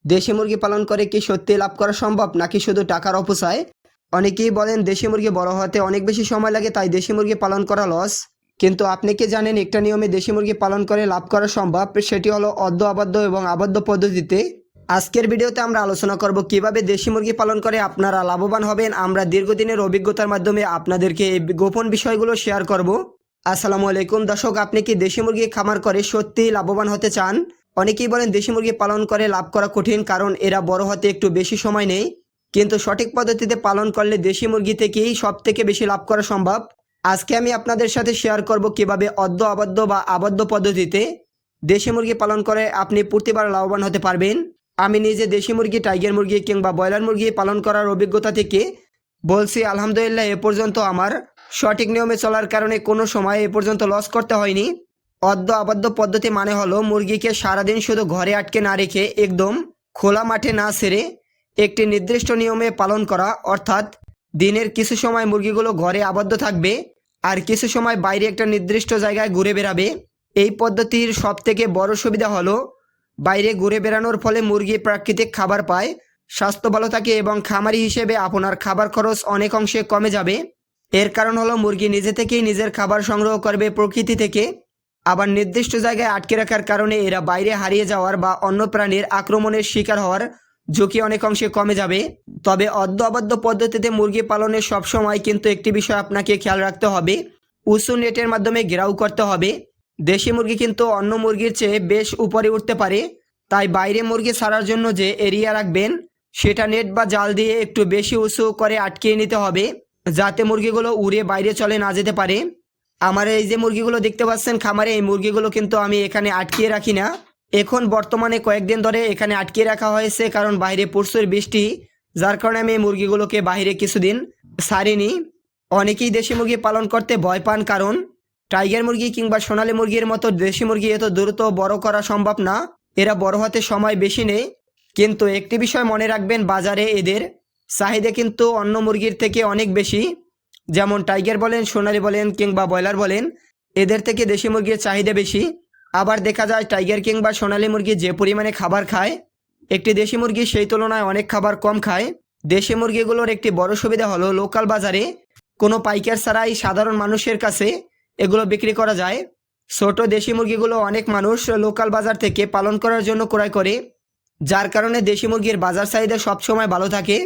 দেশি মুরগি পালন করে কি সত্যি লাভ করা সম্ভব নাকি শুধু টাকার অপচয়? অনেকেই বলেন দেশি মুরগি বড় হতে অনেক বেশি সময় লাগে, তাই দেশি মুরগি পালন করা লস। কিন্তু আপনি কি জানেন একটা নিয়মে দেশি মুরগি পালন করে লাভ করা সম্ভব? সেটি হলো অর্ধ আবদ্ধ এবং আবদ্ধ পদ্ধতিতে। আজকের ভিডিওতে আমরা আলোচনা করব কিভাবে দেশি মুরগি পালন করে আপনারা লাভবান হবেন। আমরা দীর্ঘদিনের অভিজ্ঞতার মাধ্যমে আপনাদেরকে এই গোপন বিষয়গুলো শেয়ার করব। আসসালামু আলাইকুম দর্শক, আপনি কি দেশি মুরগি খামার করে সত্যিই লাভবান হতে চান? অনেকেই বলেন দেশি মুরগি পালন করে লাভ করা কঠিন, কারণ এরা বড় হতে একটু বেশি সময় নেয়। কিন্তু সঠিক পদ্ধতিতে পালন করলে দেশি মুরগি থেকেই সব থেকে বেশি লাভ করা সম্ভব। আজকে আমি আপনাদের সাথে শেয়ার করব কিভাবে অর্ধ আবদ্ধ বা আবদ্ধ পদ্ধতিতে দেশি মুরগি পালন করে আপনি প্রতিবার লাভবান হতে পারবেন। আমি নিজে দেশি মুরগি, টাইগার মুরগি কিংবা ব্রয়লার মুরগি পালন করার অভিজ্ঞতা থেকে বলছি, আলহামদুলিল্লাহ এ পর্যন্ত আমার সঠিক নিয়মে চলার কারণে কোনো সময় এ পর্যন্ত লস করতে হয়নি। অর্ধ আবদ্ধ পদ্ধতি মানে হলো মুরগিকে সারাদিন শুধু ঘরে আটকে না রেখে একদম খোলা মাঠে না ছেড়ে একটি নির্দিষ্ট নিয়মে পালন করা। অর্থাৎ দিনের কিছু সময় মুরগিগুলো ঘরে আবদ্ধ থাকবে আর কিছু সময় বাইরে একটা নির্দিষ্ট জায়গায় ঘুরে বেড়াবে। এই পদ্ধতির সবথেকে বড় সুবিধা হলো বাইরে ঘুরে বেড়ানোর ফলে মুরগি প্রাকৃতিক খাবার পায়, স্বাস্থ্য ভালো থাকে এবং খামারি হিসেবে আপনার খাবার খরচ অনেক অংশে কমে যাবে। এর কারণ হলো মুরগি নিজে থেকেই নিজের খাবার সংগ্রহ করবে প্রকৃতি থেকে। আবার নির্দিষ্ট জায়গায় আটকে রাখার কারণে এরা বাইরে হারিয়ে যাওয়ার বা অন্য প্রাণীর আক্রমণের শিকার হওয়ার ঝুঁকি অনেক অংশে কমে যাবে। তবে অর্ধ আবদ্ধ পদ্ধতিতে মুরগি পালনে সবসময় কিন্তু একটি বিষয় আপনাকে খেয়াল রাখতে হবে, উঁচু নেটের মাধ্যমে ঘেরাও করতে হবে। দেশি মুরগি কিন্তু অন্য মুরগির চেয়ে বেশ উপরে উঠতে পারে, তাই বাইরে মুরগি ছাড়ার জন্য যে এরিয়া রাখবেন সেটা নেট বা জাল দিয়ে একটু বেশি উঁচু করে আটকিয়ে নিতে হবে, যাতে মুরগিগুলো উড়ে বাইরে চলে না যেতে পারে। আমার এই যে মুরগিগুলো দেখতে পাচ্ছেন খামারে, এই মুরগিগুলো কিন্তু আমি এখানে আটকিয়ে রাখি না। এখন বর্তমানে কয়েকদিন ধরে এখানে আটকিয়ে রাখা হয়েছে, কারণ বাইরে প্রচুর বৃষ্টি, যার কারণে আমি এই মুরগিগুলোকে বাইরে কিছুদিন ছাড়িনি। অনেকেই দেশি মুরগি পালন করতে ভয় পান, কারণ টাইগার মুরগি কিংবা সোনালী মুরগির মতো দেশি মুরগি এত দ্রুত বড় করা সম্ভব না, এরা বড় হতে সময় বেশি নেয়। কিন্তু একটি বিষয় মনে রাখবেন, বাজারে এদের চাহিদা কিন্তু অন্য মুরগির থেকে অনেক বেশি। যেমন টাইগার বলেন, সোনালী বলেন কিংবা ব্রয়লার বলেন, এদের থেকে দেশি মুরগির চাহিদা বেশি। আবার দেখা যায় টাইগার কিংবা সোনালী মুরগি যে পরিমাণে খাবার খায়, একটি দেশি মুরগি সেই তুলনায় অনেক খাবার কম খায়। দেশি মুরগিগুলোর একটি বড় সুবিধা হলো লোকাল বাজারে কোনো পাইকার ছাড়াই সাধারণ মানুষের কাছে এগুলো বিক্রি করা যায়। ছোট দেশি মুরগিগুলো অনেক মানুষ লোকাল বাজার থেকে পালন করার জন্য ক্রয় করে, যার কারণে দেশি মুরগির বাজার চাহিদা সবসময় ভালো থাকে।